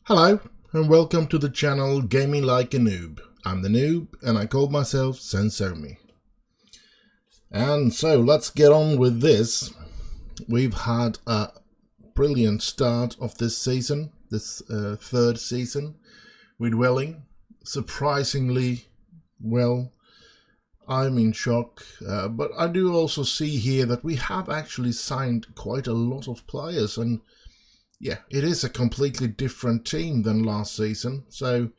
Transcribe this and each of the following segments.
Hello, and welcome to the channel Gaming Like a Noob. I'm the Noob, and I call myself Sensomi. And so, let's get on with this. We've had a brilliant start of this season, this third season, with Welling. Surprisingly well. I'm in shock, but I do also see here that we have actually signed quite a lot of players, and yeah, it is a completely different team than last season. So,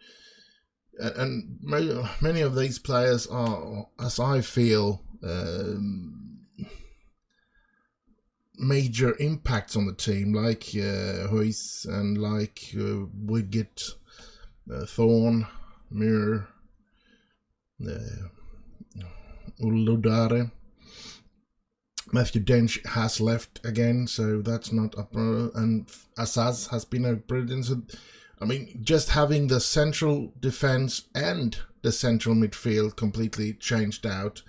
and many of these players are, as I feel, major impacts on the team, like Huis and like Wiggett, Thorn, Mir, Uludare. Matthew Dench has left again, so that's not up. And Asaz has been a brilliant. I mean, just having the central defense and the central midfield completely changed out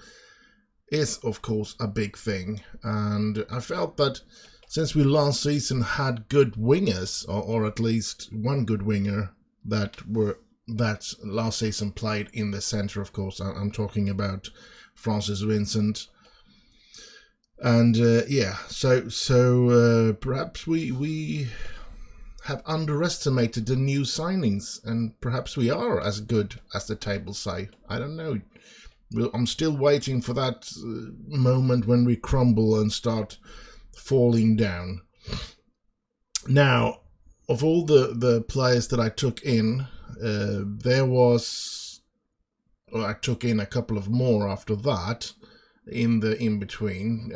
is, of course, a big thing. And I felt that since we last season had good wingers, or at least one good winger that last season played in the center, of course, I'm talking about Francis Vincent. And yeah, so perhaps we have underestimated the new signings, and perhaps we are as good as the tables say. I don't know. I'm still waiting for that moment when we crumble and start falling down. Now, of all the players that I took in, I took in a couple of more after that. In the in-between,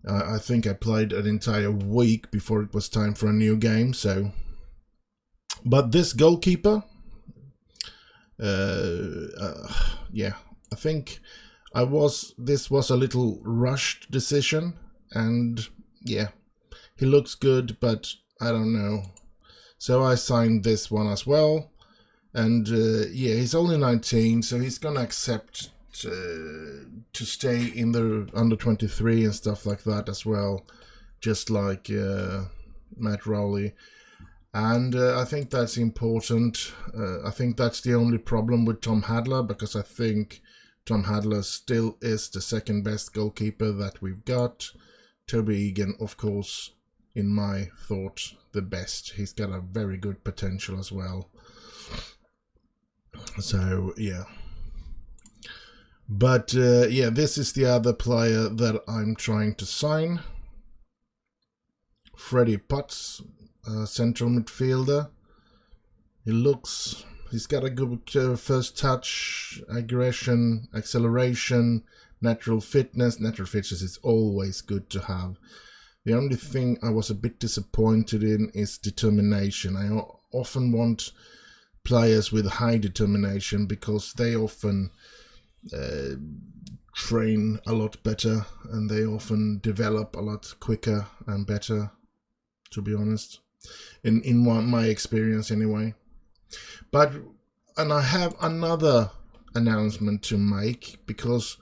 I think I played an entire week before it was time for a new game. So, but this goalkeeper, yeah, I think this was a little rushed decision, and yeah, he looks good, but I don't know. So I signed this one as well, and yeah, he's only 19, so he's gonna accept to stay in the under 23 and stuff like that as well, just like Matt Rowley. And I think that's important. I think that's the only problem with Tom Hadler, because I think Tom Hadler still is the second best goalkeeper that we've got. Toby Egan, of course, in my thought, the best. He's got a very good potential as well. So yeah. But yeah, this is the other player that I'm trying to sign. Freddy Potts, central midfielder. He's got a good first touch, aggression, acceleration, natural fitness. Natural fitness is always good to have. The only thing I was a bit disappointed in is determination. I often want players with high determination, because they often train a lot better, and they often develop a lot quicker and better, to be honest, in my experience anyway. And I have another announcement to make, because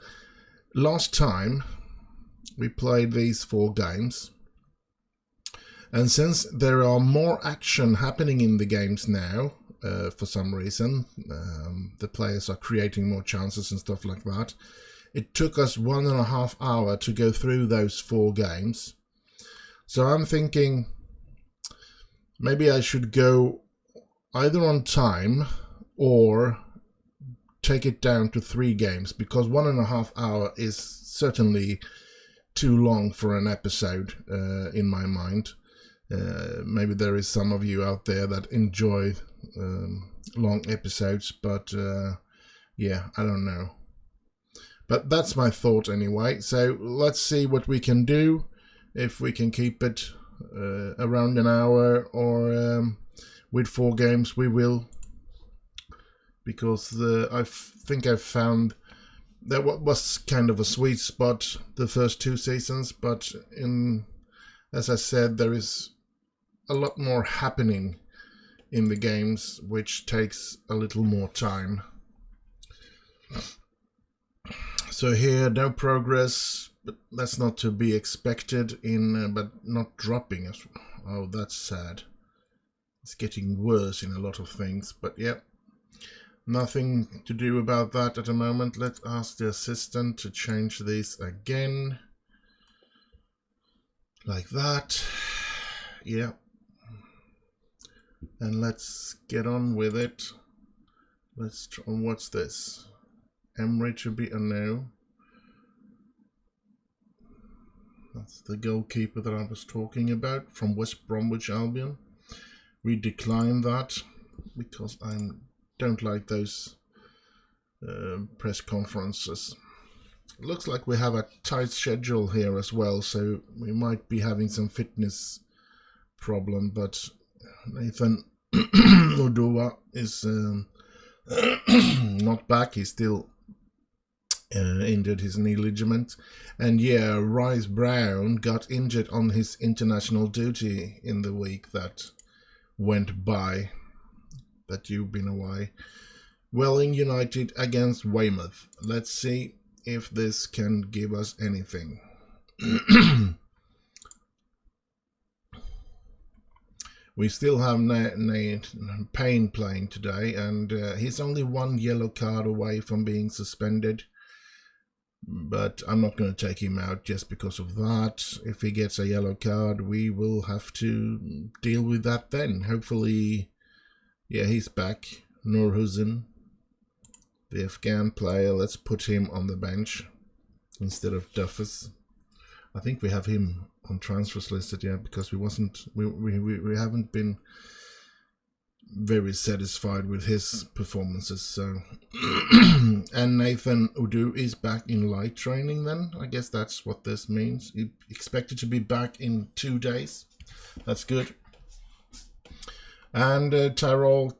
last time we played these 4 games, and since there are more action happening in the games now, for some reason, the players are creating more chances and stuff like that. It took us 1.5 hours to go through those 4 games. So I'm thinking maybe I should go either on time or take it down to 3 games, because 1.5 hours is certainly too long for an episode, in my mind. Maybe there is some of you out there that enjoy long episodes, but yeah, I don't know. But that's my thought anyway. So let's see what we can do, if we can keep it around an hour, or with 4 games we will, because I think I've found that was kind of a sweet spot the first 2 seasons, but as I said, there is a lot more happening in the games, which takes a little more time. So here, no progress, but that's not to be expected but not dropping. Oh, that's sad. It's getting worse in a lot of things, but yeah, nothing to do about that at the moment. Let's ask the assistant to change these again. Like that. Yeah. And let's get on with it. Let's try. What's this? Emery to be a no. That's the goalkeeper that I was talking about from West Bromwich Albion. We decline that because I don't like those press conferences. It looks like we have a tight schedule here as well, so we might be having some fitness problem, but Nathan Udua is not back. He's still injured his knee ligament. And yeah, Rice Brown got injured on his international duty in the week that went by, that you've been away. Welling United against Weymouth. Let's see if this can give us anything. We still have Payne playing today, and he's only one yellow card away from being suspended. But I'm not going to take him out just because of that. If he gets a yellow card, we will have to deal with that then. Hopefully, yeah, he's back. Nurhusen, the Afghan player, let's put him on the bench instead of Duffus. I think we have him on transfers listed, yeah, because we haven't been very satisfied with his performances. So and Nathan Udu is back in light training then. I guess that's what this means. He expected to be back in 2 days. That's good. And Tyrese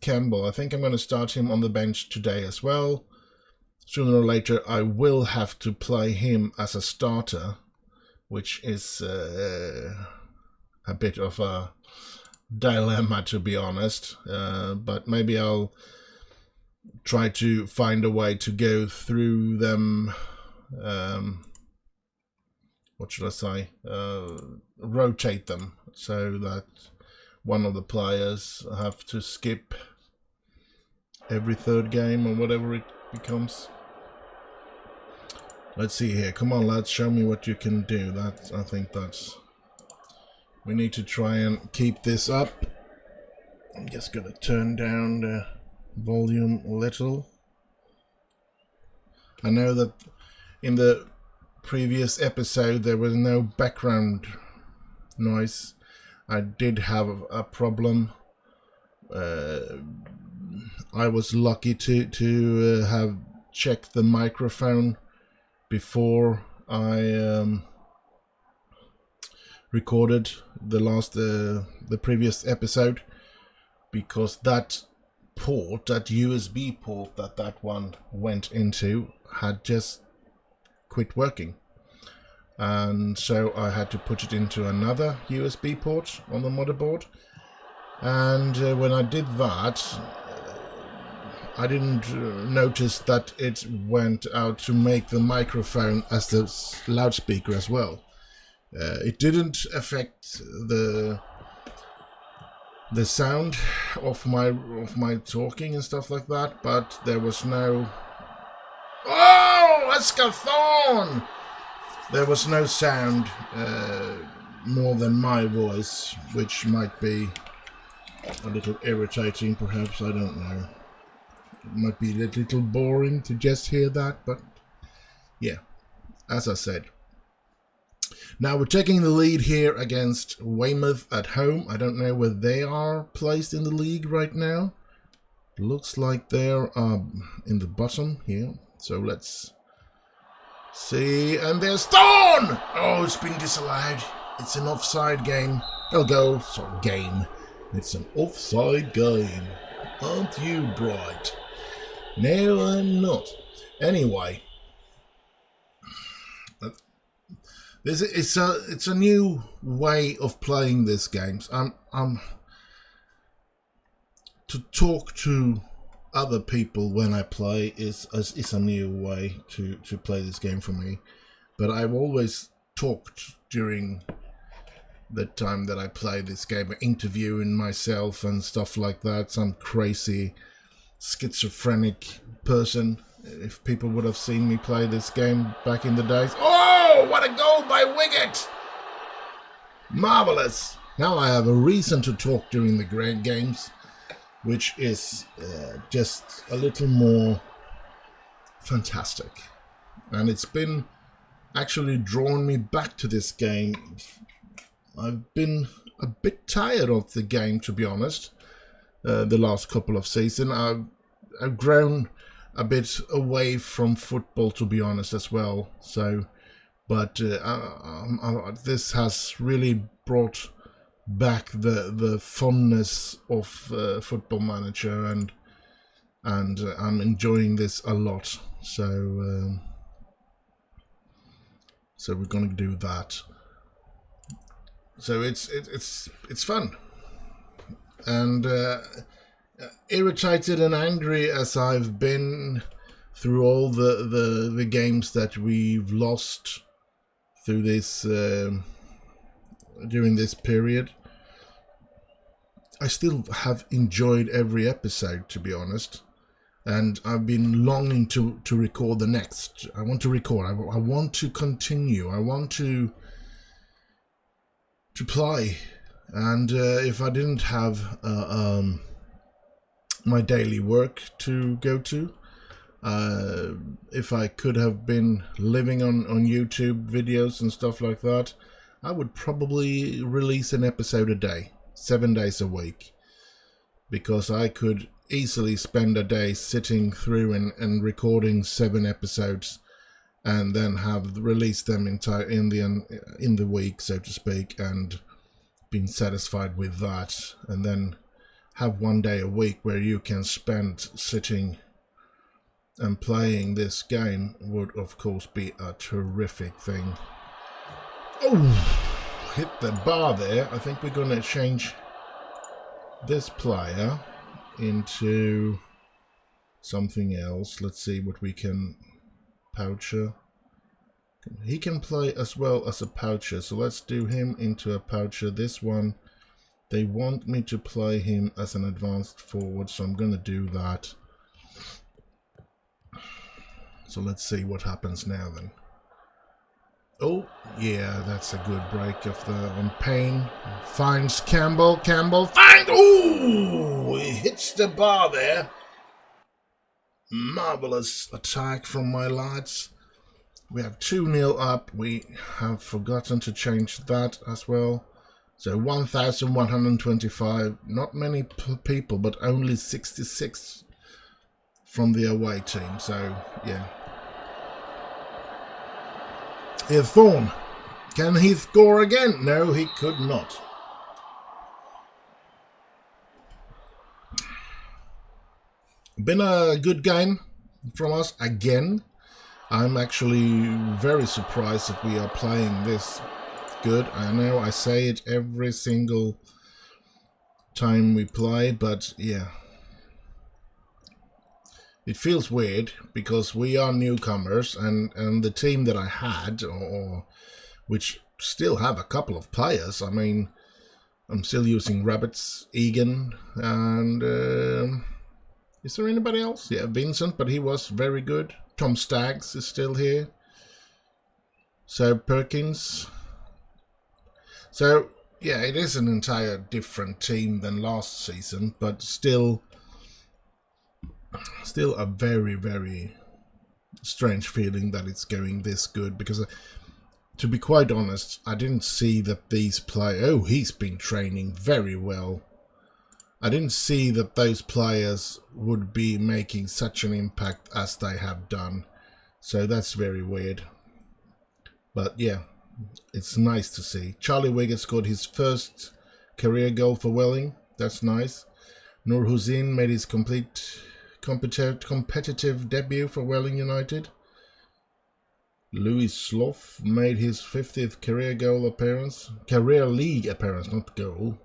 Campbell, I think I'm going to start him on the bench today as well. Sooner or later I will have to play him as a starter, which is a bit of a dilemma, to be honest, but maybe I'll try to find a way to go through them, what should I say, rotate them so that one of the players have to skip every third game or whatever it becomes. Let's see here, come on lads, show me what you can do. That, I think that's, we need to try and keep this up. I'm just going to turn down the volume a little. I know that in the previous episode there was no background noise. I did have a problem. I was lucky to have checked the microphone before I recorded the previous episode, because that port, that USB port that one went into, had just quit working, and so I had to put it into another USB port on the motherboard. And when I did that, I didn't notice that it went out to make the microphone as the loudspeaker as well. It didn't affect the sound of my talking and stuff like that, but there was no... Oh, Escathon! There was no sound more than my voice, which might be a little irritating, perhaps, I don't know. It might be a little boring to just hear that, but yeah, as I said. Now we're taking the lead here against Weymouth at home. I don't know where they are placed in the league right now. Looks like they're in the bottom here. So let's see. And there's Stone! Oh, it's been disallowed. It's an offside game. Oh, goal. Sorry, game. It's an offside game. Aren't you bright? No, I'm not. Anyway. It's a new way of playing these games. To talk to other people when I play is a new way to play this game for me. But I've always talked during the time that I played this game, interviewing myself and stuff like that. Some crazy schizophrenic person. If people would have seen me play this game back in the days. Oh, what a goal by Wiggett! Marvelous! Now I have a reason to talk during the great games, which is just a little more fantastic. And it's been actually drawn me back to this game. I've been a bit tired of the game, to be honest, the last couple of seasons. I've grown a bit away from football, to be honest, as well. So, but this has really brought back the fondness of Football Manager, and I'm enjoying this a lot. So we're gonna do that. So it's fun, and irritated and angry as I've been through all the games that we've lost through this during this period, I still have enjoyed every episode, to be honest. And I've been longing to record the next. I want to record. I want to continue. I want to play. And if I didn't have my daily work to go to, if I could have been living on YouTube videos and stuff like that, I would probably release an episode a day, 7 days a week, because I could easily spend a day sitting through and recording 7 episodes, and then have released them in the week, so to speak, and been satisfied with that, and then have 1 day a week where you can spend sitting and playing this game would of course be a terrific thing. Oh, hit the bar there. I think we're going to change this player into something else. Let's see what we can poucher. He can play as well as a poucher, so let's do him into a poucher. This one, they want me to play him as an advanced forward, so I'm going to do that. So let's see what happens now then. Oh, yeah, that's a good break of the on Payne. Finds Campbell. Campbell finds. Ooh, he hits the bar there. Marvelous attack from my lads. We have 2-0 up. We have forgotten to change that as well. So 1,125. Not many people, but only 66 from the away team. So, yeah. Here, Thorne. Can he score again? No, he could not. Been a good game from us again. I'm actually very surprised that we are playing this good. I know I say it every single time we play, but yeah. It feels weird because we are newcomers, and the team that I had, or which still have a couple of players. I mean, I'm still using Rabbits, Egan, and is there anybody else? Yeah, Vincent, but he was very good. Tom Staggs is still here. So Perkins. So yeah, it is an entire different team than last season, but still a very, very strange feeling that it's going this good, because to be quite honest, I didn't see that these players... Oh, he's been training very well. I didn't see that those players would be making such an impact as they have done. So that's very weird. But yeah, it's nice to see. Charlie Wiggett scored his first career goal for Welling. That's nice. Nur Hussein made his competitive debut for Welling United. Louis Sloth made his 50th career league appearance, not goal.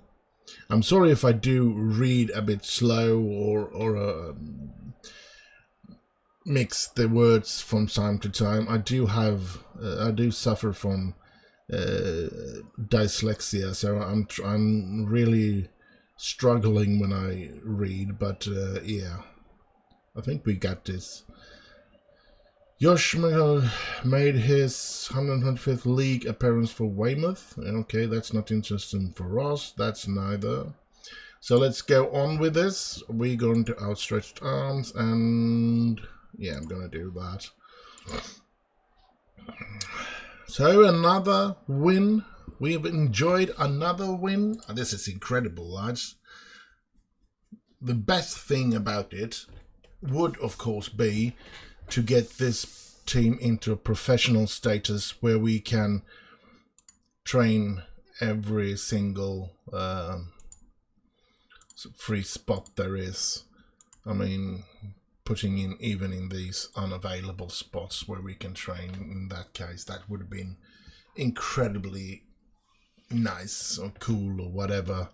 I'm sorry if I do read a bit slow or mix the words from time to time. I do suffer from dyslexia, so I'm really struggling when I read, but yeah, I think we got this. Josh made his 125th league appearance for Weymouth. Okay, that's not interesting for us. That's neither. So let's go on with this. We're going to Outstretched Arms, and yeah, I'm going to do that. So another win. We have enjoyed another win. This is incredible, lads. The best thing about it would, of course, be to get this team into a professional status where we can train every single free spot there is. I mean, putting in even in these unavailable spots where we can train. In that case, that would have been incredibly nice or cool or whatever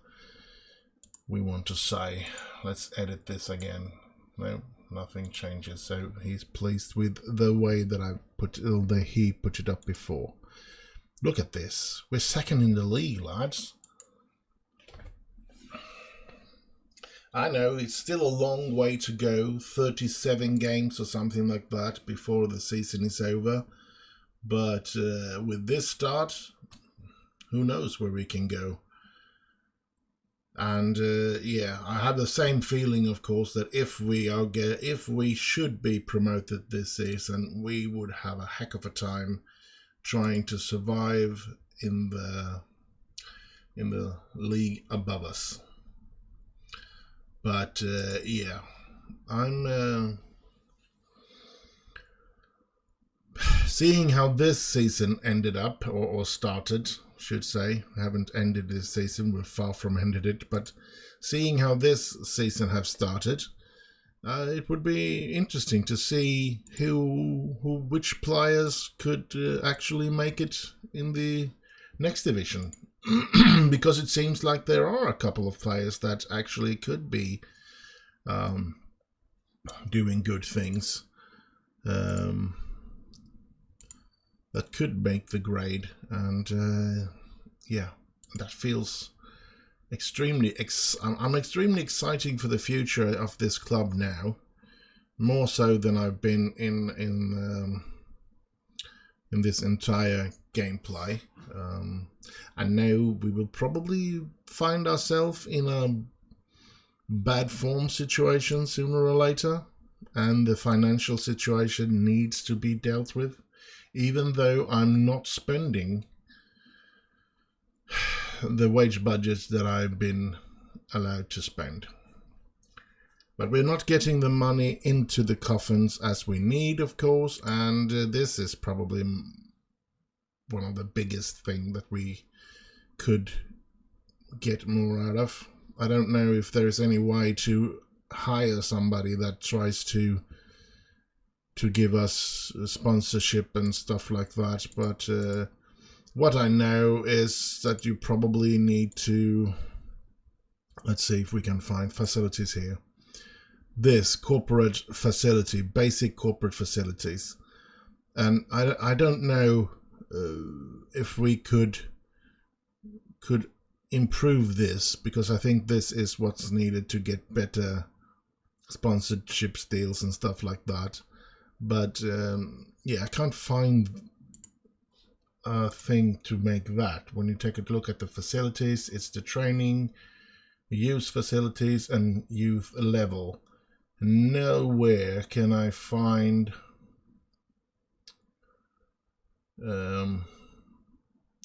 we want to say. Let's edit this again. No, nothing changes. So he's pleased with the way that he put it up before. Look at this. We're second in the league, lads. I know it's still a long way to go, 37 games or something like that before the season is over. But with this start, who knows where we can go. And yeah, I have the same feeling, of course, that if we should be promoted this season, we would have a heck of a time trying to survive in the league above us. But yeah, I'm seeing how this season ended up, or started, should say. I haven't ended this season, we're far from ended it, but seeing how this season have started, it would be interesting to see which players could actually make it in the next division. Because it seems like there are a couple of players that actually could be doing good things, that could make the grade, and yeah, that feels extremely I'm extremely excited for the future of this club now, more so than I've been in this entire gameplay. I know we will probably find ourselves in a bad form situation sooner or later, and the financial situation needs to be dealt with, even though I'm not spending the wage budgets that I've been allowed to spend. But we're not getting the money into the coffins as we need, of course, and this is probably one of the biggest thing that we could get more out of. I don't know if there's any way to hire somebody that tries to give us sponsorship and stuff like that, but what I know is that you probably need to, let's see if we can find facilities here. This corporate facility, basic corporate facilities, and I don't know if we could improve this, because I think this is what's needed to get better sponsorship deals and stuff like that. But yeah, I can't find a thing to make that. When you take a look at the facilities, it's the training, youth facilities, and youth level. Nowhere can I find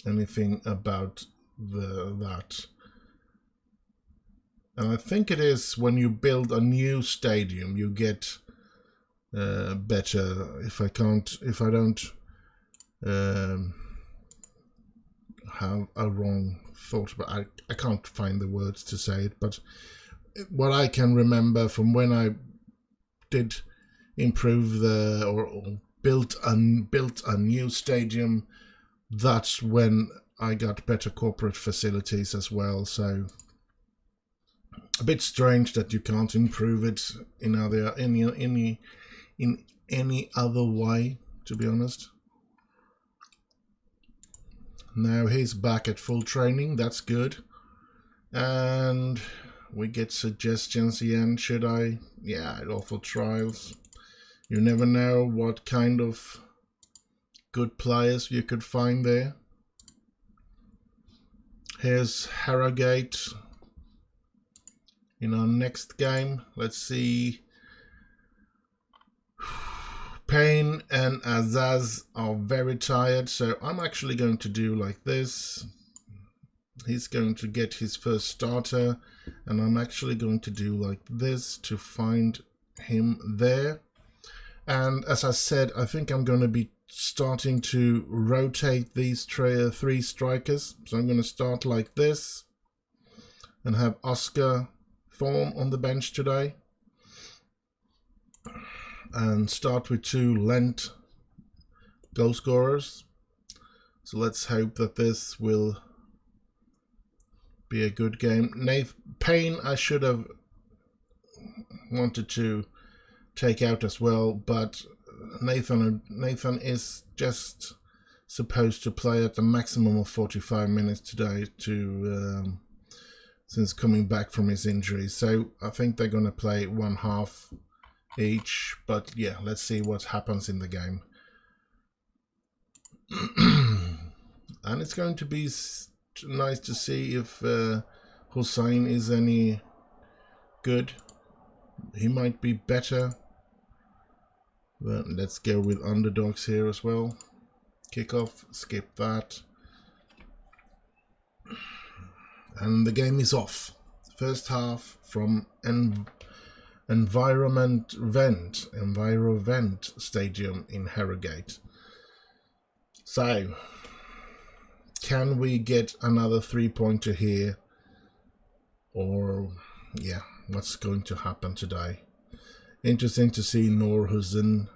anything about that. And I think it is when you build a new stadium, you get better. If I don't have a wrong thought, but I can't find the words to say it. But what I can remember from when I did improve or built a new stadium, that's when I got better corporate facilities as well. So a bit strange that you can't improve it in any other way, to be honest. Now he's back at full training. That's good. And we get suggestions again. Should I? Yeah, awful trials. You never know what kind of good players you could find there. Here's Harrogate in our next game. Let's see. Payne and Azaz are very tired, so I'm actually going to do like this. He's going to get his first starter, and I'm actually going to do like this to find him there. And as I said, I think I'm going to be starting to rotate these three strikers. So I'm going to start like this and have Oscar Thorne on the bench today. And start with 2 Lent goal scorers. So let's hope that this will be a good game. Payne I should have wanted to take out as well, but Nathan is just supposed to play at the maximum of 45 minutes today since coming back from his injury. So I think they're going to play 1 half each, but yeah, let's see what happens in the game. And it's going to be nice to see if Hussein is any good. He might be better, but let's go with underdogs here as well. Kickoff, skip that, and the game is off. First half from Envirovent Stadium in Harrogate. So, can we get another 3-pointer here? Or, yeah, what's going to happen today? Interesting to see Noor Hussein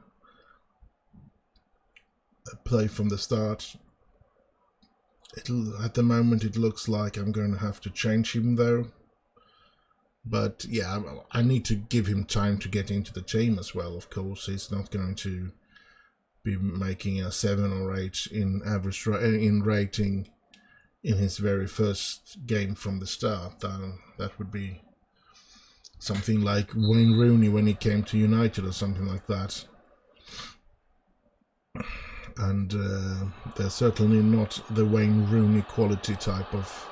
play from the start. At the moment it looks like I'm going to have to change him though. But yeah, I need to give him time to get into the team as well, of course. He's not going to be making a 7 or 8 in average in rating in his very first game from the start. That would be something like Wayne Rooney when he came to United or something like that. And they're certainly not the Wayne Rooney quality type of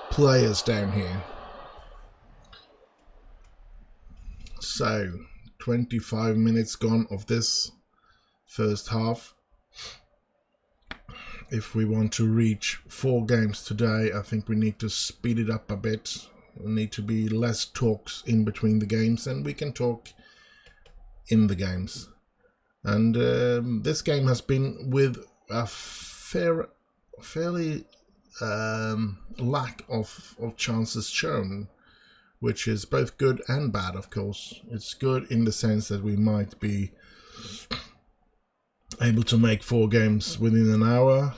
players down here. So, 25 minutes gone of this first half. If we want to reach 4 games today, I think we need to speed it up a bit. We need to be less talks in between the games, and we can talk in the games. And this game has been with a fairly lack of chances shown, which is both good and bad, of course. It's good in the sense that we might be able to make 4 games within an hour,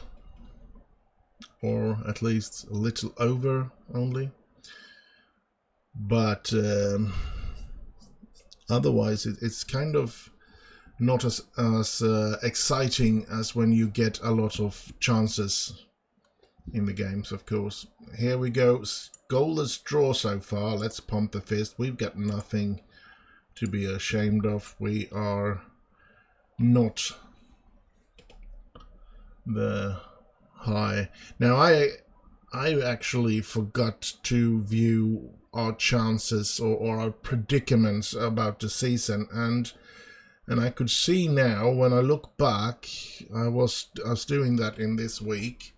or at least a little over only. But otherwise, it's kind of not as exciting as when you get a lot of chances in the games, of course. Here we go. Goalless draw so far. Let's pump the fist. We've got nothing to be ashamed of. We are not the high. Now, I actually forgot to view our chances or our predicaments about the season, and I could see now when I look back, I was doing that in this week.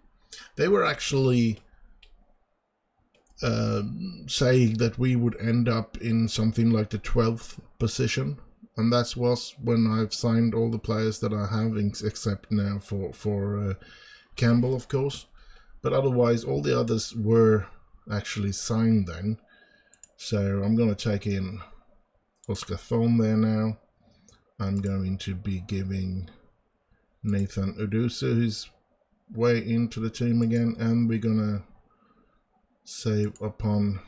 They were actually saying that we would end up in something like the 12th position, and that was when I've signed all the players that I have, except now for Campbell, of course. But otherwise, all the others were actually signed then. So I'm going to take in Oscar Thorne there now. I'm going to be giving Nathan Udusu his way into the team again, and we're going to save upon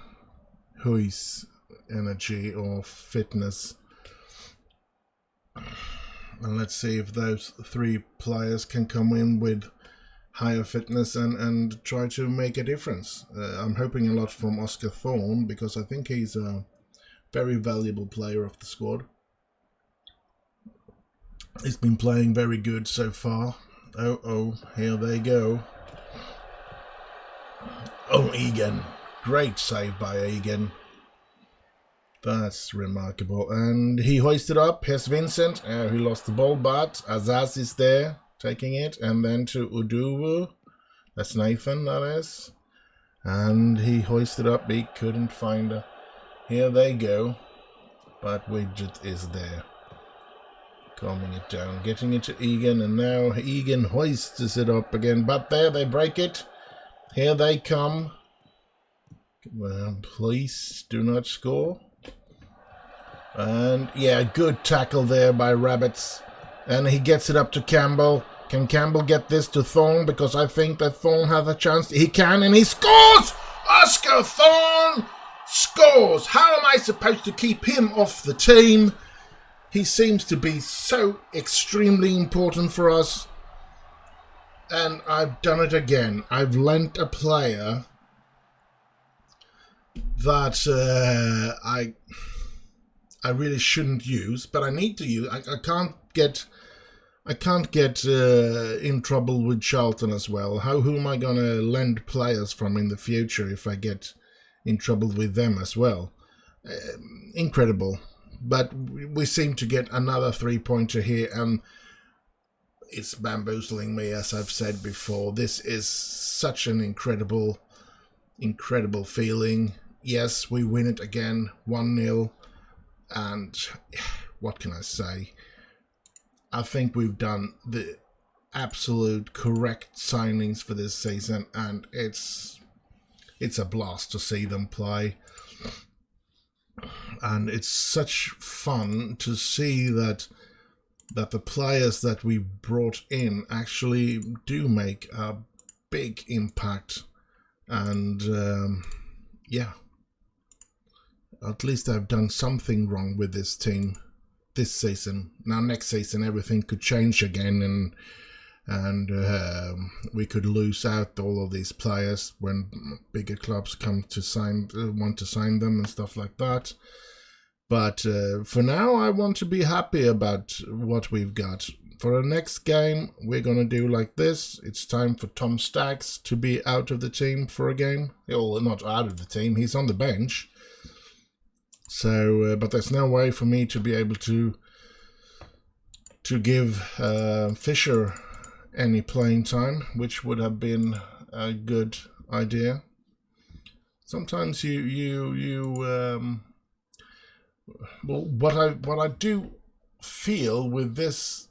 Hui's energy or fitness. And let's see if those 3 players can come in with higher fitness and try to make a difference. I'm hoping a lot from Oscar Thorne, because I think he's a very valuable player of the squad. He's been playing very good so far. Oh, here they go. Oh, Egan. Great save by Egan. That's remarkable. And he hoisted up. Here's Vincent. He lost the ball, but Azaz is there, taking it. And then to Uduwu. That's Nathan, that is. And he hoisted up. He couldn't find her. Here they go. But Widget is there. Calming it down. Getting it to Egan. And now Egan hoists it up again. But there, they break it. Here they come. Well, please do not score. And yeah, good tackle there by Rabbits. And he gets it up to Campbell. Can Campbell get this to Thorne? Because I think that Thorne has a chance. He can, and he scores! Oscar Thorne scores! How am I supposed to keep him off the team? He seems to be so extremely important for us. And I've done it again. I've lent a player that I really shouldn't use, but I need to use. I can't get in trouble with Charlton as well. Who am I gonna lend players from in the future if I get in trouble with them as well? Incredible, but we seem to get another 3-pointer here, and it's bamboozling me, as I've said before. This is such an incredible feeling. Yes, we win it again, 1-0. And what can I say? I think we've done the absolute correct signings for this season, and it's a blast to see them play. And it's such fun to see that the players that we brought in actually do make a big impact. And yeah. At least I've done something wrong with this team this season. Now next season everything could change again, and we could lose out all of these players when bigger clubs come to want to sign them and stuff like that. But for now, I want to be happy about what we've got. For the next game, we're going to do like this. It's time for Tom Staggs to be out of the team for a game. Well, not out of the team, he's on the bench. So, but there's no way for me to be able to give Fisher any playing time, which would have been a good idea. Sometimes well, what I do feel with this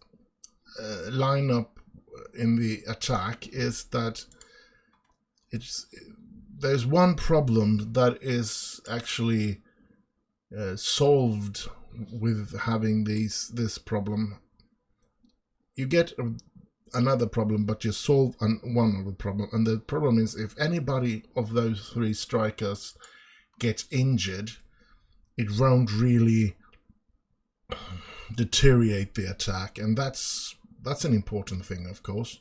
lineup in the attack is that there's one problem that is actually solved with having this problem. You get another problem, but you solve one of the problem, and the problem is if anybody of those 3 strikers gets injured, it won't really deteriorate the attack, and that's an important thing, of course,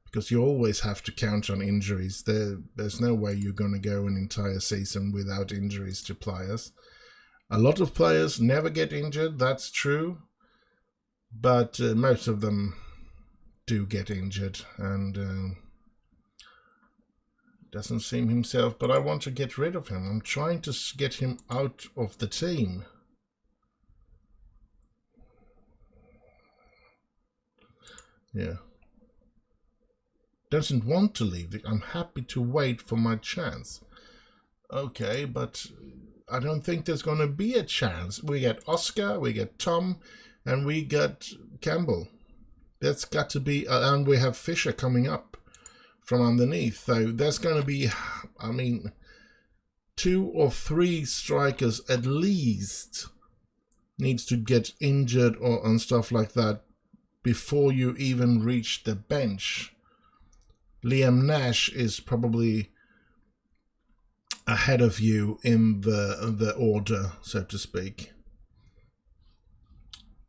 because you always have to count on injuries. There's no way you're going to go an entire season without injuries to players. A lot of players never get injured, that's true, but most of them do get injured, and doesn't seem himself, but I want to get rid of him. I'm trying to get him out of the team. Yeah. Doesn't want to leave. I'm happy to wait for my chance. Okay, but I don't think there's going to be a chance. We get Oscar, we get Tom, and we get Campbell. That's got to be, and we have Fisher coming up from underneath. So there's going to be, I mean, 2 or 3 strikers at least needs to get injured and stuff like that before you even reach the bench. Liam Nash is probably ahead of you in the order, so to speak.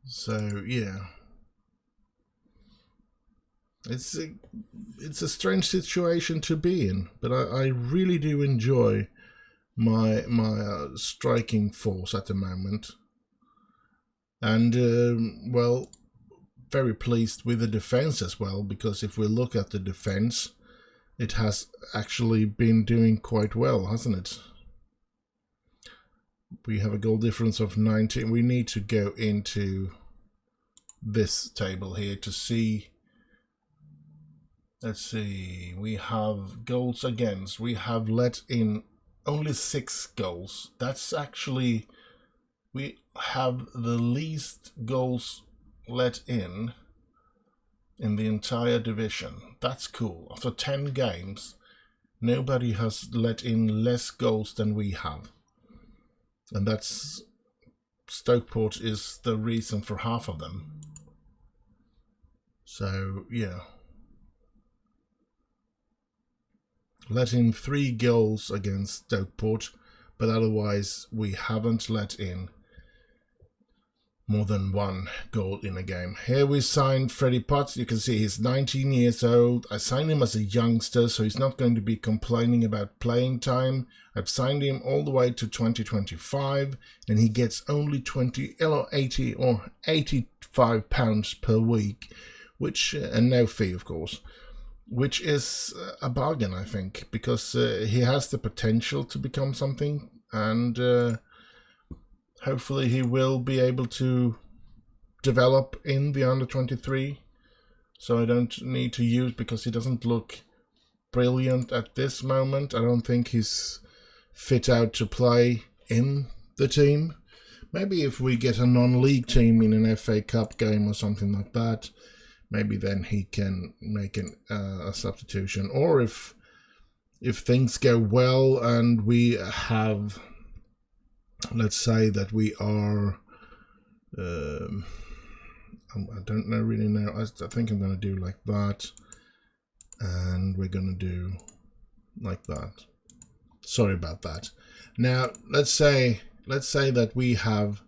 So yeah, It's a strange situation to be in, but I really do enjoy my striking force at the moment, and well, very pleased with the defense as well, because if we look at the defense, it has actually been doing quite well, hasn't it? We have a goal difference of 19. We need to go into this table here to see. Let's see, we have goals against. We have let in only 6 goals. That's actually, we have the least goals let in the entire division. That's cool. After 10 games, nobody has let in less goals than we have. And that's, Stockport is the reason for half of them. So, yeah. Let in 3 goals against Stockport, but otherwise we haven't let in more than 1 goal in a game. Here we signed Freddy Potts. You can see he's 19 years old. I signed him as a youngster, so he's not going to be complaining about playing time. I've signed him all the way to 2025, and he gets only 80 or 85 pounds per week, which, and no fee of course, which is a bargain, I think, because he has the potential to become something, and hopefully he will be able to develop in the under-23, so I don't need to use, because he doesn't look brilliant at this moment. I don't think he's fit out to play in the team. Maybe if we get a non-league team in an FA Cup game or something like that, maybe then he can make a substitution. Or if things go well and we have, let's say that we are, I don't know really know. I think I'm going to do like that, and we're going to do like that. Sorry about that. Now let's say that we have,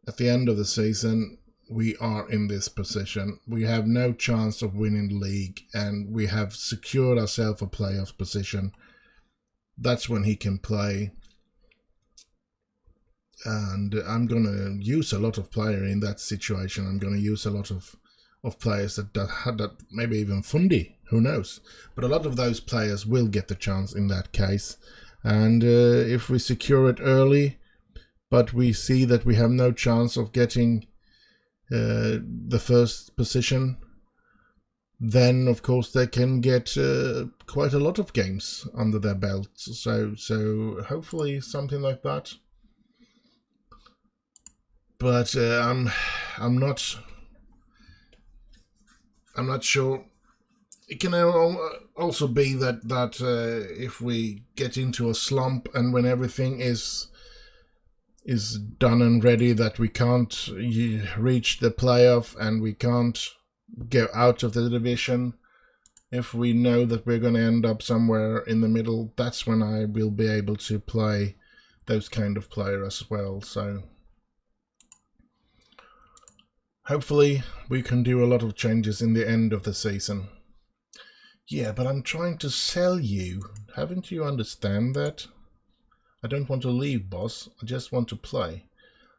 at the end of the season, we are in this position. We have no chance of winning the league, and we have secured ourselves a playoff position. That's when he can play. And I'm going to use a lot of players in that situation. I'm going to use a lot of players that maybe even Fundy, who knows. But a lot of those players will get the chance in that case. And if we secure it early, but we see that we have no chance of getting the first position, then of course they can get quite a lot of games under their belts. So hopefully something like that. But I'm not sure. It can also be that if we get into a slump, and when everything is done and ready, that we can't reach the playoff and we can't go out of the division, if we know that we're going to end up somewhere in the middle, that's when I will be able to play those kind of players as well. So hopefully we can do a lot of changes in the end of the season. Yeah, but I'm trying to sell you. Haven't you understand that? I don't want to leave, boss. I just want to play.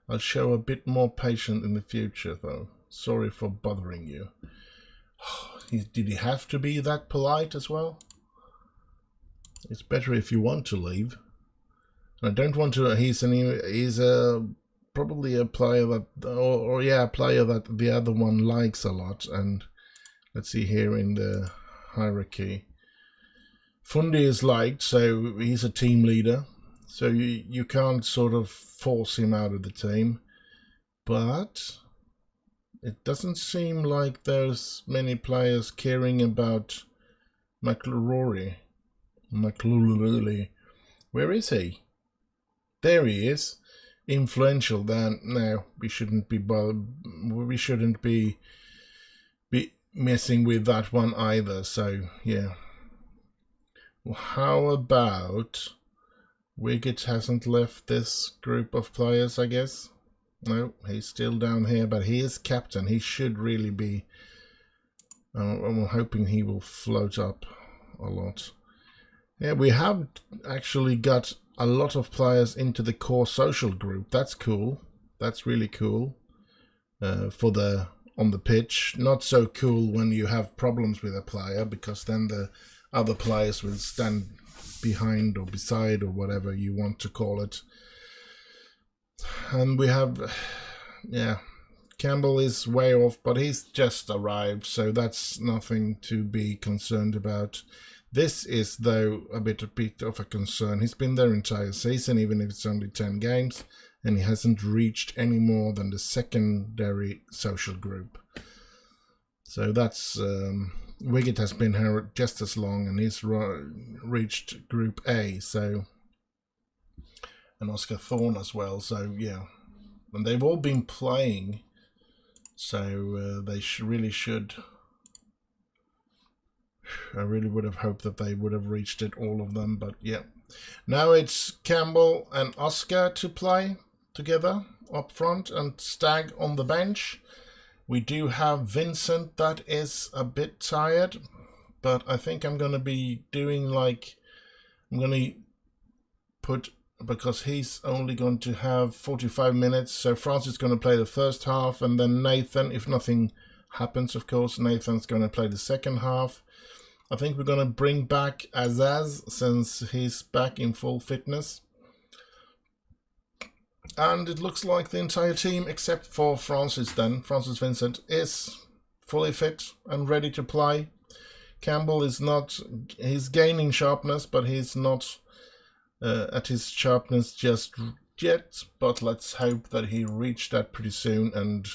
I'll show a bit more patience in the future, though. Sorry for bothering you. Did he have to be that polite as well? It's better if you want to leave. I don't want to. He's probably a player that, a player that the other one likes a lot. And let's see here in the hierarchy. Fundy is liked, so he's a team leader. So you can't sort of force him out of the team. But it doesn't seem like there's many players caring about McLaury. Where is he? There he is. Influential. Then no, we shouldn't be messing with that one either. So yeah. Well, how about Wiggett hasn't left this group of players, I guess. No, he's still down here, but he is captain. He should really be I'm hoping he will float up a lot. Yeah, we have actually got a lot of players into the core social group. That's cool. That's really cool. For the on the pitch, not so cool when you have problems with a player, because then the other players will stand behind or beside or whatever you want to call it. And we have, yeah, Campbell is way off, but he's just arrived, so that's nothing to be concerned about. This is, though, a bit of a concern. He's been there entire season, even if it's only 10 games, and he hasn't reached any more than the secondary social group. So that's... Wiggett has been here just as long, and he's reached Group A, so... And Oscar Thorne as well, so yeah. And they've all been playing, so they really should... I really would have hoped that they would have reached it, all of them, but yeah. Now it's Campbell and Oscar to play together up front, and Stagg on the bench. We do have Vincent that is a bit tired, but I think I'm going to be doing like... I'm going to put... because he's only going to have 45 minutes, so Francis is going to play the first half, and then Nathan, if nothing happens, of course, Nathan's going to play the second half. I think we're going to bring back Azaz, since he's back in full fitness. And it looks like the entire team, except for Francis Vincent, is fully fit and ready to play. Campbell is not... he's gaining sharpness, but he's not... at his sharpness just yet, but let's hope that he reached that pretty soon, and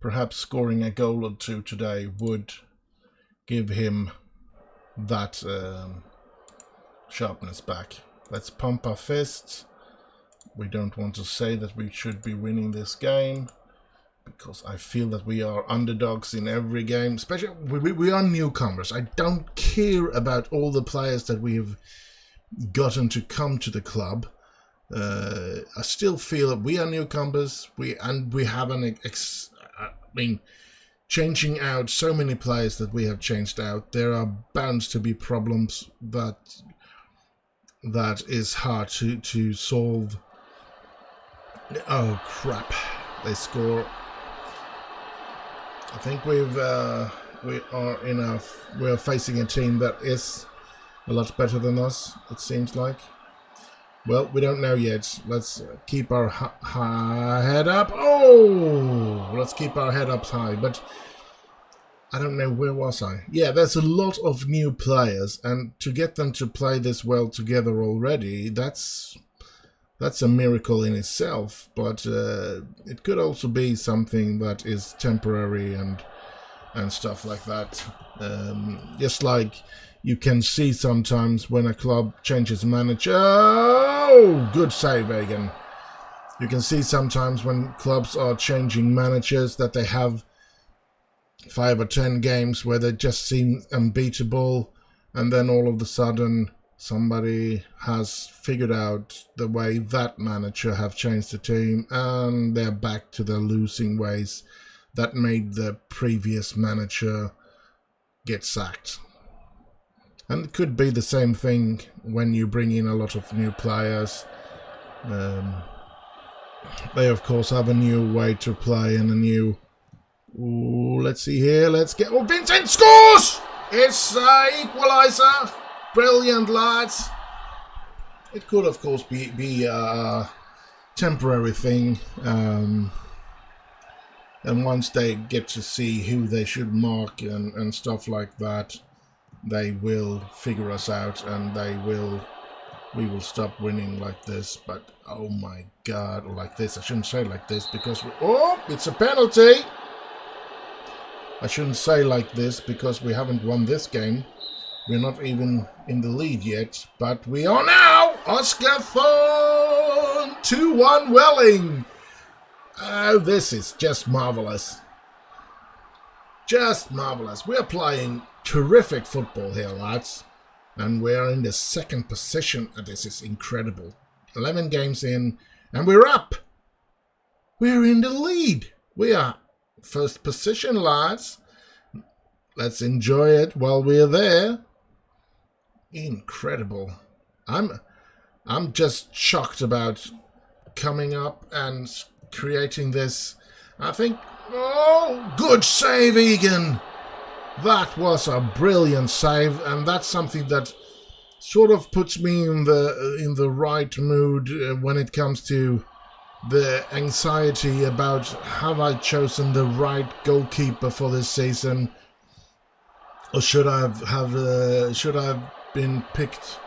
perhaps scoring a goal or two today would give him that sharpness back. Let's pump our fists. We don't want to say that we should be winning this game, because I feel that we are underdogs in every game, especially we are newcomers. I don't care about all the players that we have gotten to come to the club. I still feel that we are newcomers. We have changing out so many players that we have changed out. There are bound to be problems that is hard to solve. Oh crap! They score. I think we are facing a team that is a lot better than us, it seems like. Well, we don't know yet. Let's keep our head up. Oh! Let's keep our head up high. But I don't know, where was I? Yeah, there's a lot of new players, and to get them to play this well together already, that's a miracle in itself. But it could also be something that is temporary and stuff like that. Just like you can see sometimes when a club changes manager. Oh, good save, Egan. You can see sometimes when clubs are changing managers that they have 5 or 10 games where they just seem unbeatable, and then all of a sudden somebody has figured out the way that manager have changed the team, and they're back to their losing ways that made the previous manager get sacked. And it could be the same thing when you bring in a lot of new players. They, of course, have a new way to play and a new... Ooh, let's see here. Let's get... Oh, Vincent scores! It's equaliser. Brilliant, lads. It could, of course, be a temporary thing. And once they get to see who they should mark and stuff like that, they will figure us out, and we will stop winning like this. But oh my god, or like this. I shouldn't say like this, because it's a penalty. I shouldn't say like this because we haven't won this game. We're not even in the lead yet, but we are now. Oscar Thorne 2-1 Welling. Oh, this is just marvelous. Just marvelous. We're playing terrific football here, lads. And we're in the second position. This is incredible. 11 games in, and we're up. We're in the lead. We are first position, lads. let's enjoy it while we're there. Incredible. I'm just shocked about coming up and creating this. I think, oh, good save, Egan. That was a brilliant save, and that's something that sort of puts me in the right mood when it comes to the anxiety about have I chosen the right goalkeeper for this season, or should I picked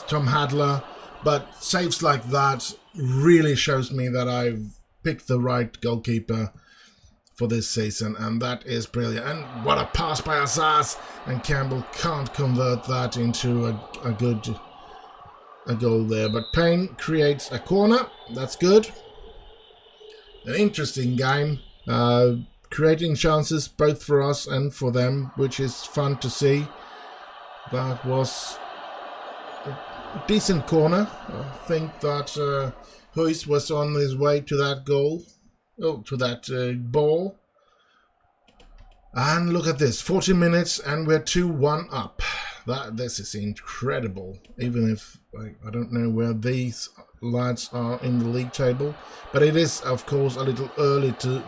Tom Hadler? But saves like that really shows me that I've picked the right goalkeeper for this season, and that is brilliant. And what a pass by Azaz, and Campbell can't convert that into a goal there. But Payne creates a corner. That's good. An interesting game, creating chances both for us and for them, which is fun to see. That was a decent corner. I think that Huys was on his way to that goal. Oh, to that ball. And look at this, 40 minutes and we're 2-1 up. This is incredible, even if I don't know where these lads are in the league table. But it is, of course, a little early to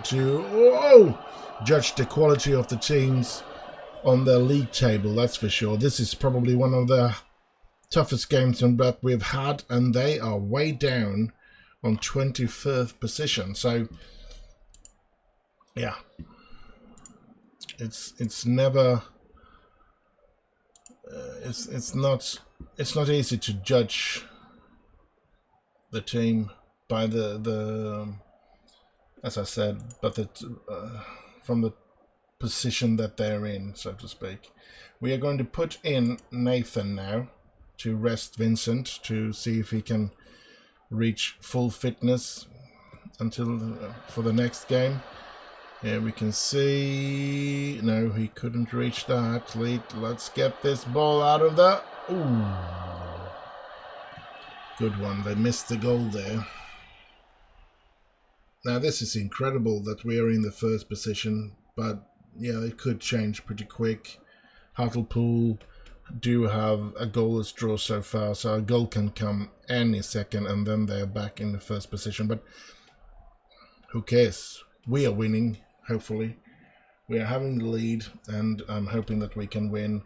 judge the quality of the teams on their league table, that's for sure. This is probably one of the toughest games that we've had, and they are way down on 23rd position. So yeah, it's never it's not easy to judge the team by the as I said, but from the position that they're in, so to speak. We are going to put in Nathan now to rest Vincent to see if he can reach full fitness until for the next game. Here we can see, no, he couldn't reach that. Let's get this ball out of the, ooh, good one. They missed the goal there. Now this is incredible that we are in the first position, but yeah, it could change pretty quick. Hartlepool do have a goalless draw so far, so a goal can come any second and then they're back in the first position. But who cares? We are winning, hopefully. We are having the lead, and I'm hoping that we can win.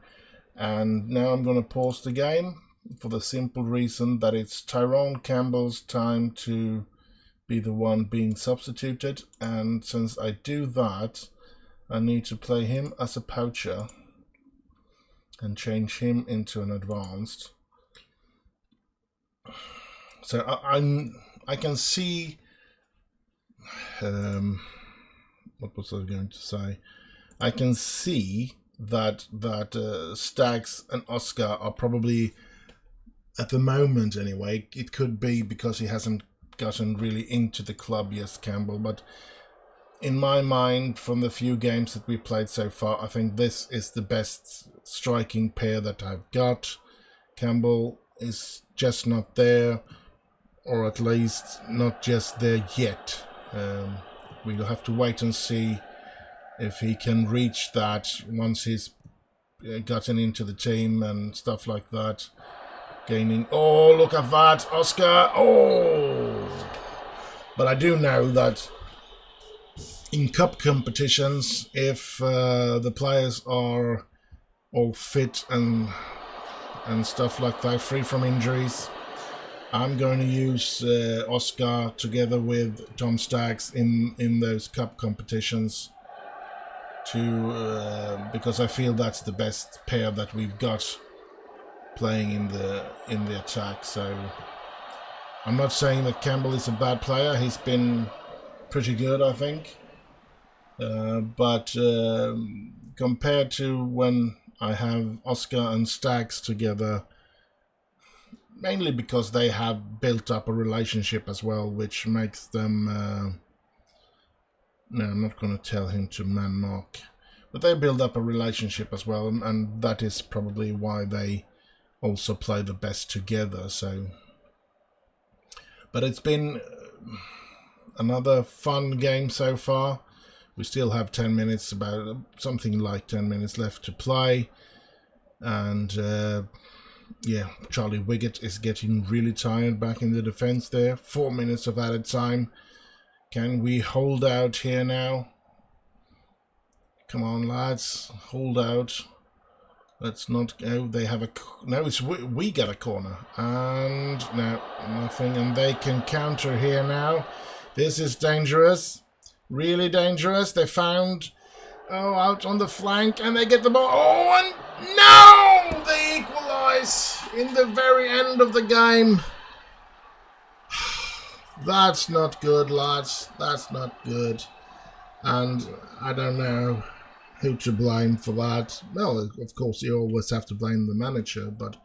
And now I'm going to pause the game for the simple reason that it's Tyrone Campbell's time to be the one being substituted. And since I do that, I need to play him as a poacher and change him into an advanced. So I can see what was I going to say? I can see that Stags and Oscar are probably, at the moment anyway, it could be because he hasn't gotten really into the club yet, Campbell, but in my mind, from the few games that we played so far, I think this is the best striking pair that I've got. Campbell is just not there, or at least not just there yet. We'll have to wait and see if he can reach that once he's gotten into the team and stuff like that. Gaining, oh, look at that, Oscar, oh! But I do know that in cup competitions, if the players are all fit and stuff like that, free from injuries, I'm going to use Oscar together with Tom Staggs in those cup competitions because I feel that's the best pair that we've got playing in the attack. So I'm not saying that Campbell is a bad player. He's been pretty good, I think. But compared to when I have Oscar and Staggs together, mainly because they have built up a relationship as well, which makes them... no, I'm not going to tell him to man mark. But they build up a relationship as well, and that is probably why they also play the best together. So, but it's been another fun game so far. We still have 10 minutes, about something like 10 minutes left to play. And yeah, Charlie Wiggett is getting really tired back in the defense there. 4 minutes of added time. Can we hold out here now? Come on, lads, hold out. Let's not go. They have a... No, it's we get a corner. And no, nothing. And they can counter here now. This is dangerous. Really dangerous. They found... Oh, out on the flank. And they get the ball. Oh, and no! They equalize in the very end of the game. That's not good, lads. That's not good. And I don't know who to blame for that. Well, of course, you always have to blame the manager, but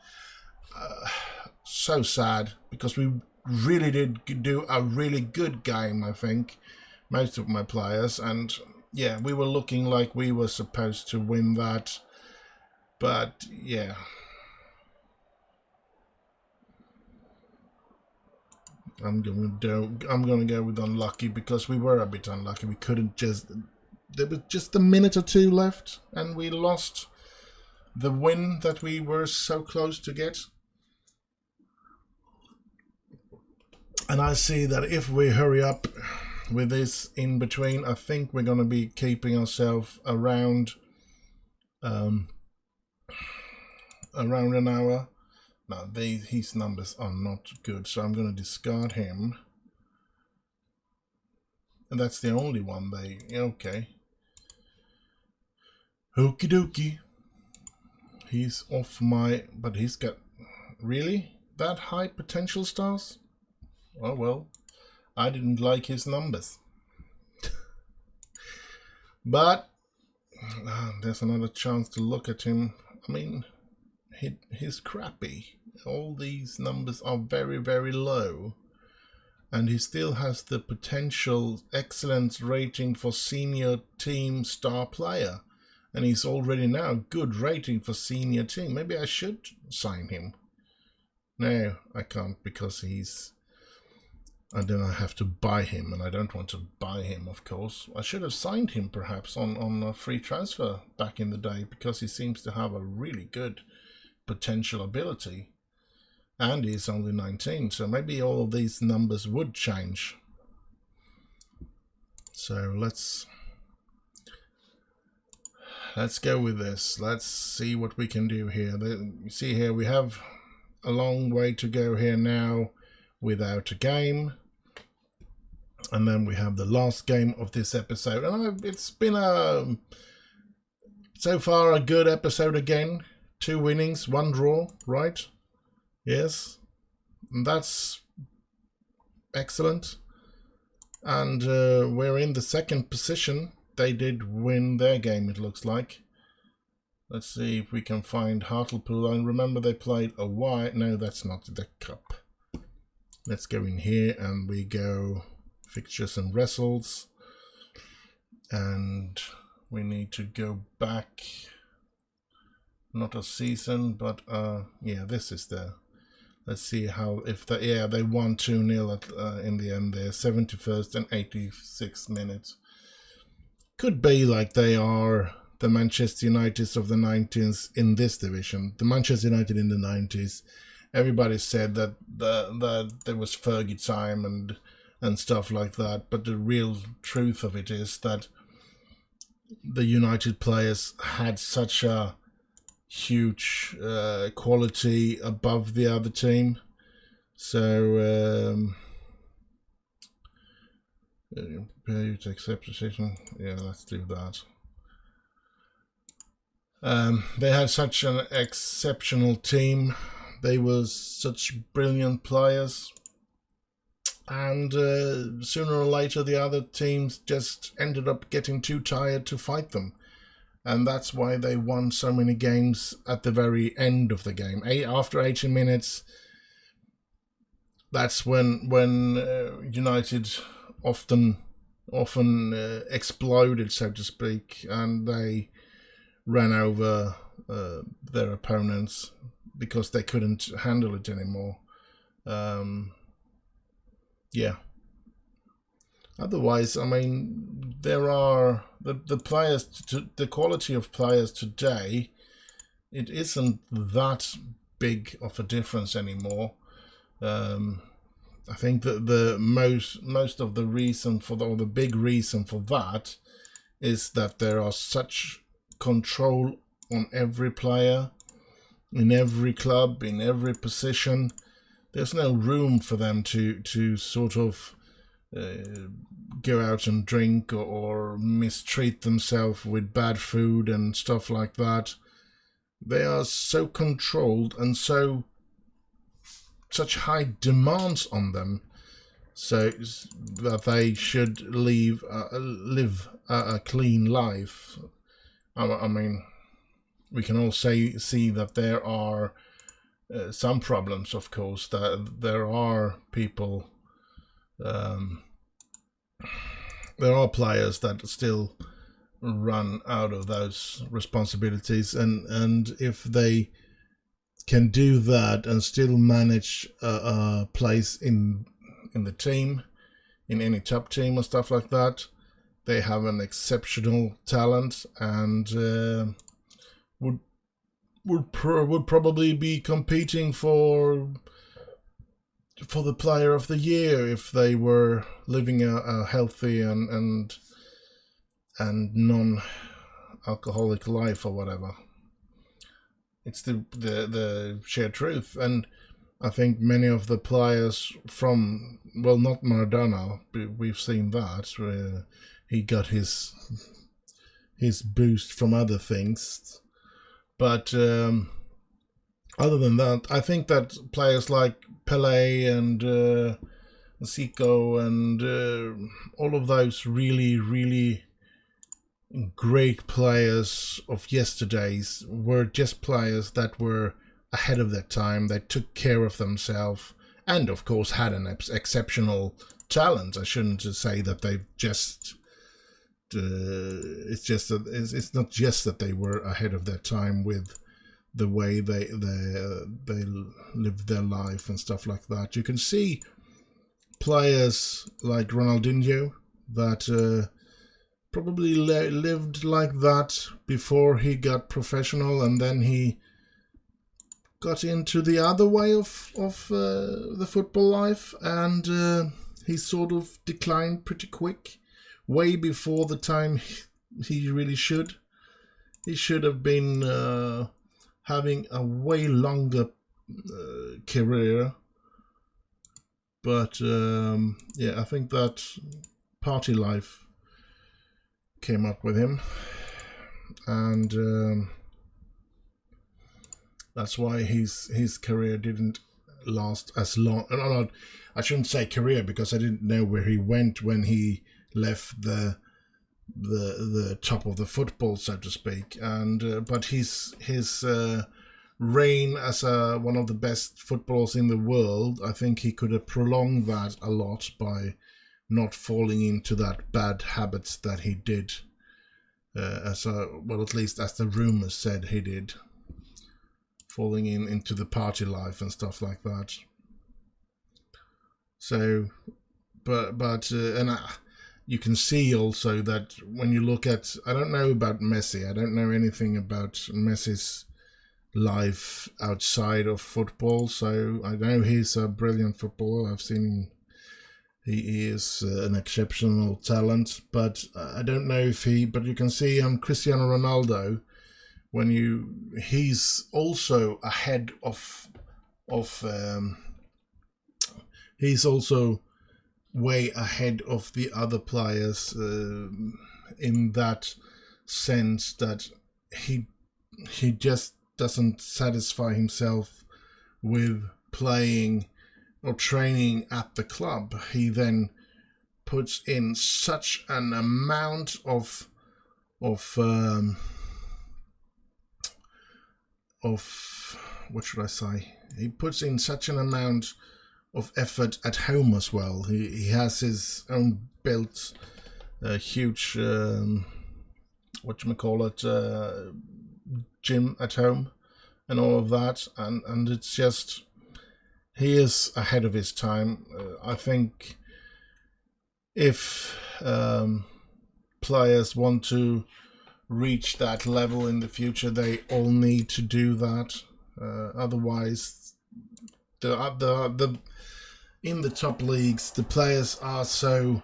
so sad, because we really did do a really good game, I think, most of my players, and yeah, we were looking like we were supposed to win that, but yeah. I'm gonna go with unlucky, because we were a bit unlucky. We couldn't just... There was just a minute or two left, and we lost the win that we were so close to get. And I see that if we hurry up with this in between, I think we're going to be keeping ourselves around around an hour. No, his numbers are not good, so I'm going to discard him. And that's the only one they... Okay. Okie dokie. He's off my... But he's got... Really? That high potential stars? Oh well. I didn't like his numbers. But... there's another chance to look at him. I mean... He's crappy. All these numbers are very, very low. And he still has the potential excellent rating for senior team star player. And he's already now good rating for senior team. Maybe I should sign him. No, I can't, because he's... And then I have to buy him, and I don't want to buy him, of course. I should have signed him perhaps on a free transfer back in the day, because he seems to have a really good potential ability. And he's only 19, so maybe all of these numbers would change. So let's go with this. Let's see what we can do here. You see here, we have a long way to go here now without a game. And then we have the last game of this episode. And it's been so far a good episode again. 2 winnings, 1 draw, right? Yes. And that's excellent. And we're in the 2nd position. They did win their game, it looks like. Let's see if we can find Hartlepool. And remember, they played a white. No, that's not the cup. Let's go in here and we go fixtures and wrestles. And we need to go back. Not a season, but yeah, this is the... Let's see how... Yeah, they won 2-0 in the end there. 71st and 86th minute. Could be like they are the Manchester United of the 90s in this division. The Manchester United in the 90s. Everybody said that there was Fergie time and stuff like that. But the real truth of it is that the United players had such a huge quality above the other team. So prepare you to accept decision. Yeah, let's do that. They had such an exceptional team. They were such brilliant players, and sooner or later the other teams just ended up getting too tired to fight them. And that's why they won so many games at the very end of the game. After 80 minutes, that's when United often exploded, so to speak, and they ran over their opponents because they couldn't handle it anymore. Yeah. Otherwise, I mean, there are the players, the quality of players today, it isn't that big of a difference anymore. I think that the most of the reason for or the big reason for that is that there are such control on every player, in every club, in every position. There's no room for them to sort of go out and drink or mistreat themselves with bad food and stuff like that. They are so controlled and such high demands on them, so that they should live a clean life. I mean, we can all see that there are some problems, of course. That there are people, there are players that still run out of those responsibilities, and if they can do that and still manage a place in the team, in any top team or stuff like that, they have an exceptional talent and would probably be competing for the player of the year if they were living a healthy and non-alcoholic life or whatever. It's the sheer truth. And I think many of the players from, well, not Maradona, we've seen that, where he got his boost from other things. But other than that, I think that players like Pelé and Zico and all of those really, really great players of yesterdays were just players that were ahead of their time. They took care of themselves and, of course, had an exceptional talent. I shouldn't say that they've just... it's not just that they were ahead of their time with the way they lived their life and stuff like that. You can see players like Ronaldinho that probably lived like that before he got professional, and then he got into the other way of the football life, and he sort of declined pretty quick, way before the time he really should. He should have been having a way longer career, but yeah, I think that party life came up with him, and that's why his career didn't last as long. No, I shouldn't say career, because I didn't know where he went when he left the top of the football, so to speak. And but his reign as one of the best footballers in the world, I think he could have prolonged that a lot by not falling into that bad habits that he did, well, at least as the rumors said he did, falling into the party life and stuff like that. So, but you can see also that when you look at, I don't know about Messi, I don't know anything about Messi's life outside of football, so I know he's a brilliant footballer. I've seen him. He is an exceptional talent, but I don't know if but you can see Cristiano Ronaldo, he's also ahead of he's also way ahead of the other players in that sense that he just doesn't satisfy himself with playing or training at the club. He then puts in such an amount of what should I say? He puts in such an amount of effort at home as well. He has his own built huge gym at home and all of that, and it's just, he is ahead of his time. I think if players want to reach that level in the future, they all need to do that. Otherwise, the in the top leagues, the players are so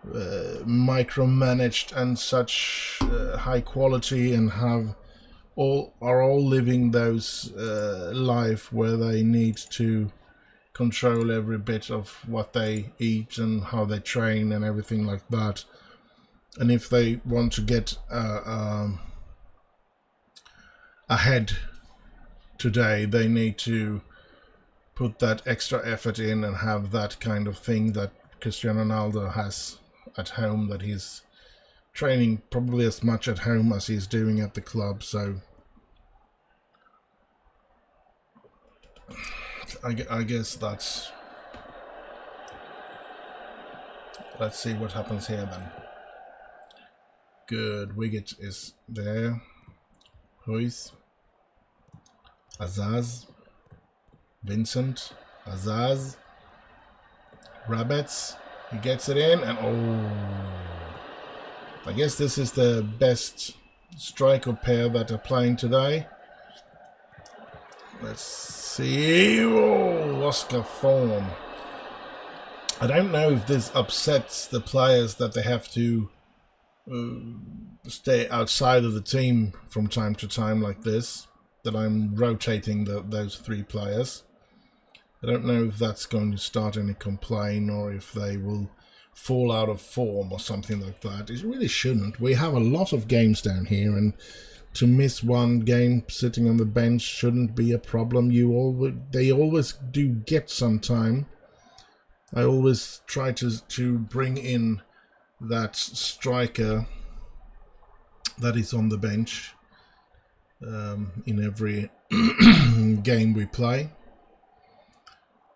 micromanaged and such high quality, and are all living those life where they need to control every bit of what they eat and how they train and everything like that. And if they want to get ahead today, they need to put that extra effort in and have that kind of thing that Cristiano Ronaldo has at home, that he's training probably as much at home as he's doing at the club. So I guess that's... Let's see what happens here then. Good, Wiggett is there. Ruiz. Azaz. Vincent. Azaz. Rabbits. He gets it in, and I guess this is the best striker pair that are playing today. Let's see. Oscar form. I don't know if this upsets the players that they have to stay outside of the team from time to time like this, that I'm rotating those three players. I don't know if that's going to start any complaint or if they will fall out of form or something like that. It really shouldn't. We have a lot of games down here, and to miss one game sitting on the bench shouldn't be a problem. They always do get some time. I always try to bring in that striker that is on the bench in every game we play.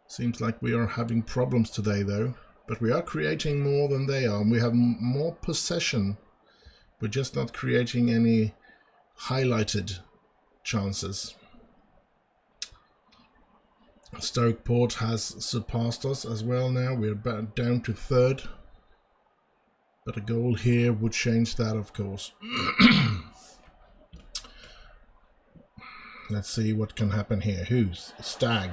Seems like we are having problems today though, but we are creating more than they are, and we have more possession. We're just not creating any highlighted chances. Stockport has surpassed us as well now. We're about down to third. But a goal here would change that, of course. Let's see what can happen here. Who's? Stag.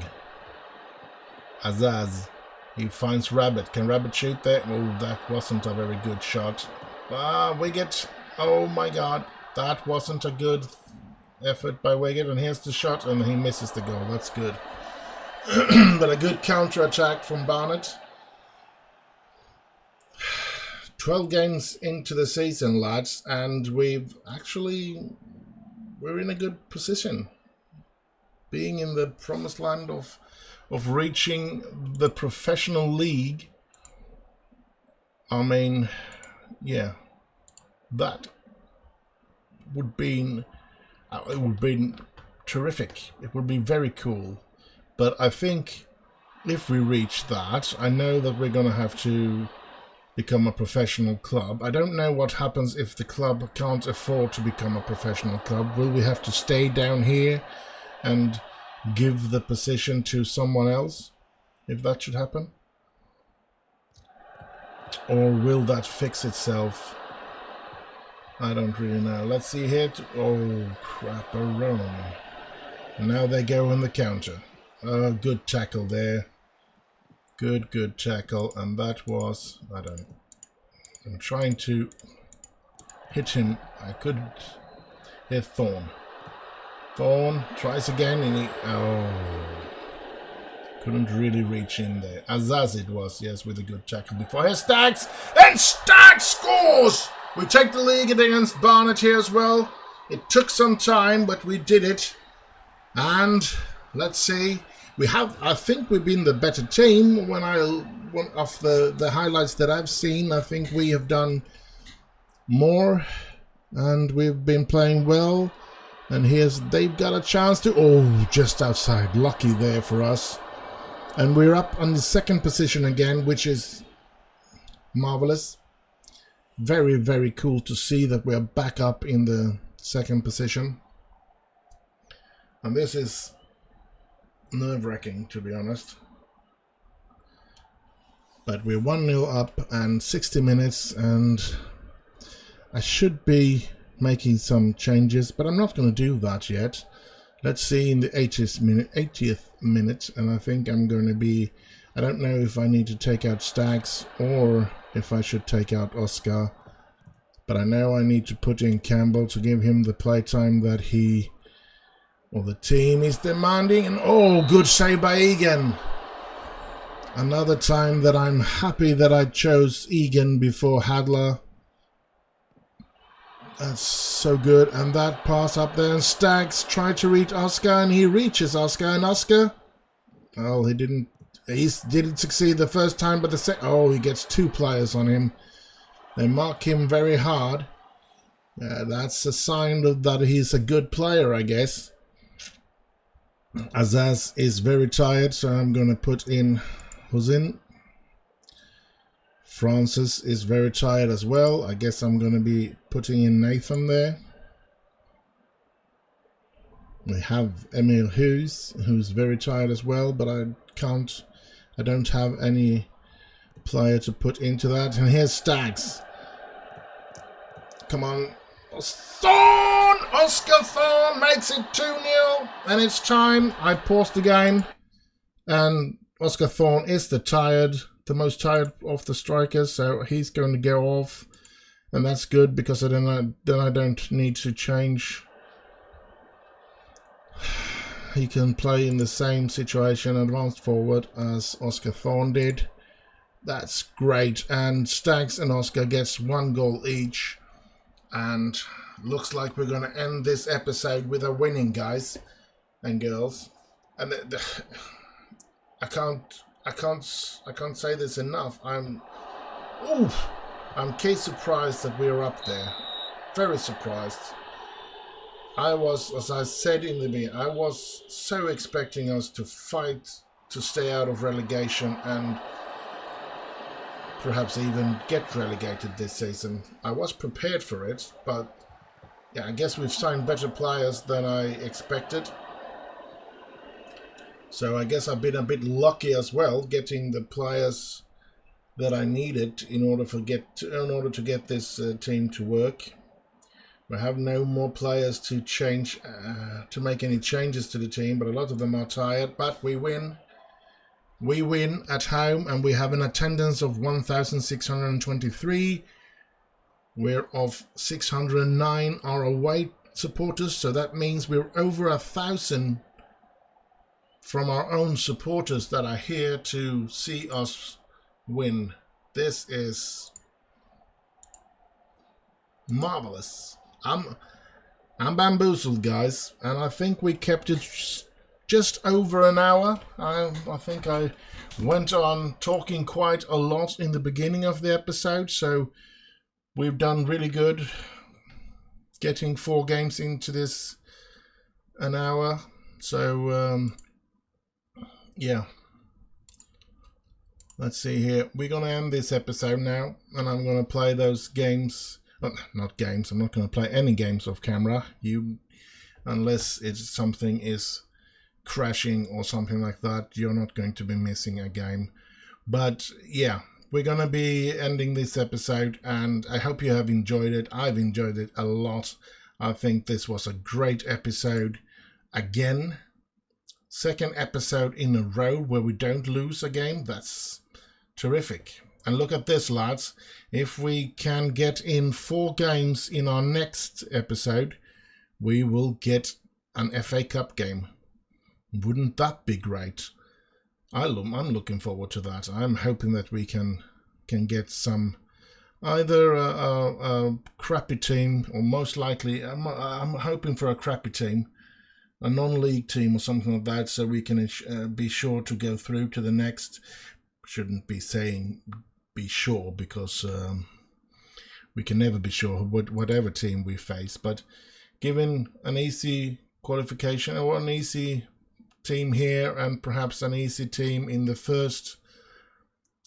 Azaz. He finds Rabbit. Can Rabbit shoot there? Oh, that wasn't a very good shot. Wiggett. Oh my god. That wasn't a good effort by Wiggett. And here's the shot, and he misses the goal. That's good. But a good counter-attack from Barnett. 12 games into the season, lads, and we're in a good position. Being in the promised land of reaching the professional league. I mean, yeah, that would be it would be terrific. It would be very cool. But I think if we reach that, I know that we're going to have to become a professional club. I don't know what happens if the club can't afford to become a professional club. Will we have to stay down here and give the position to someone else if that should happen? Or will that fix itself? I don't really know. Let's see here. Oh, crap-a-roni. Now they go on the counter. Good tackle there. Good tackle. And that was... I'm trying to hit him. I couldn't hit Thorn. Thorn tries again and he... Oh... Couldn't really reach in there. Azaz it was, yes, with a good tackle before. Here's Stags! And Stags scores! We take the lead against Barnet here as well. It took some time, but we did it. And let's see. I think we've been the better team. One of the highlights that I've seen, I think we have done more, and we've been playing well. And they've got a chance to... Oh, just outside. Lucky there for us. And we're up on the second position again, which is marvelous. Very, very cool to see that we're back up in the second position. And this is nerve-wracking, to be honest. But we're 1-0 up and 60 minutes, and I should be making some changes, but I'm not going to do that yet. Let's see in the 80th minute, and I think I'm going to be... I don't know if I need to take out Stags or if I should take out Oscar. But I know I need to put in Campbell to give him the playtime that he... or the team is demanding. And oh, good save by Egan. Another time that I'm happy that I chose Egan before Hadler. That's so good. And that pass up there. And Stags tried to reach Oscar, and he reaches Oscar. And Oscar... well, he didn't succeed the first time, but the second... oh, he gets 2 players on him. They mark him very hard. That's a sign that he's a good player, I guess. Azaz is very tired, so I'm going to put in... who's in? Francis is very tired as well. I guess I'm going to be putting in Nathan there. We have Emil Hughes, who's very tired as well, but I don't have any player to put into that. And here's Stags. Come on. Thorn! Oscar Thorn makes it 2-0. And it's time. I paused the game. And Oscar Thorn is the most tired of the strikers. So he's going to go off. And that's good because then I don't need to change. He can play in the same situation, advanced forward, as Oscar Thorn did. That's great. And Stags and Oscar gets 1 goal each. And looks like we're going to end this episode with a winning, guys and girls. And I can't say this enough. I'm case surprised that we're up there. Very surprised. I was, as I said in the beginning, I was so expecting us to fight to stay out of relegation and perhaps even get relegated this season. I was prepared for it, but yeah, I guess we've signed better players than I expected. So I guess I've been a bit lucky as well, getting the players that I needed in order to get this team to work. We have no more players to change, to make any changes to the team, but a lot of them are tired. But we win. We win at home, and we have an attendance of 1,623. We're of 609 are away supporters, so that means we're over 1,000 from our own supporters that are here to see us win. This is marvelous. I'm bamboozled, guys, and I think we kept it just over an hour. I think I went on talking quite a lot in the beginning of the episode, so we've done really good getting 4 games into this an hour. So yeah, let's see here. We're gonna end this episode now, and I'm gonna play those games. Not games. I'm not going to play any games off camera. Unless something is crashing or something like that, you're not going to be missing a game. But yeah, we're going to be ending this episode, and I hope you have enjoyed it. I've enjoyed it a lot. I think this was a great episode. Again, 2nd episode in a row where we don't lose a game. That's terrific. And look at this, lads. If we can get in 4 games in our next episode, we will get an FA Cup game. Wouldn't that be great? I'm looking forward to that. I'm hoping that we can get some, either a crappy team, or most likely, I'm hoping for a crappy team, a non-league team or something like that, so we can be sure to go through to the next. Shouldn't be saying be sure, because we can never be sure whatever team we face, but given an easy qualification or an easy team here and perhaps an easy team in the first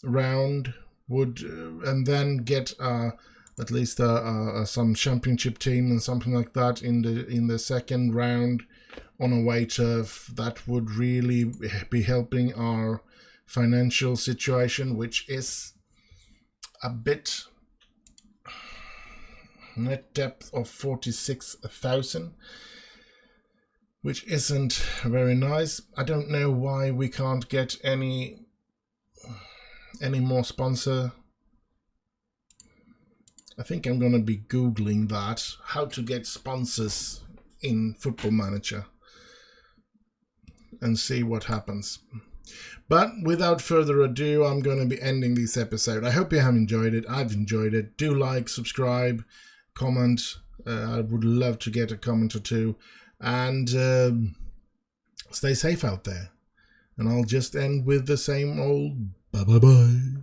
round and then get at least some championship team and something like that in the second round on away turf, that would really be helping our financial situation, which is a bit net depth of 46,000, which isn't very nice. I don't know why we can't get any more sponsor. I think I'm gonna be Googling that, how to get sponsors in Football Manager, and see what happens. But without further ado, I'm going to be ending this episode. I hope you have enjoyed it. I've enjoyed it. Do like, subscribe, comment. I would love to get a comment or two. And stay safe out there. And I'll just end with the same old bye-bye-bye.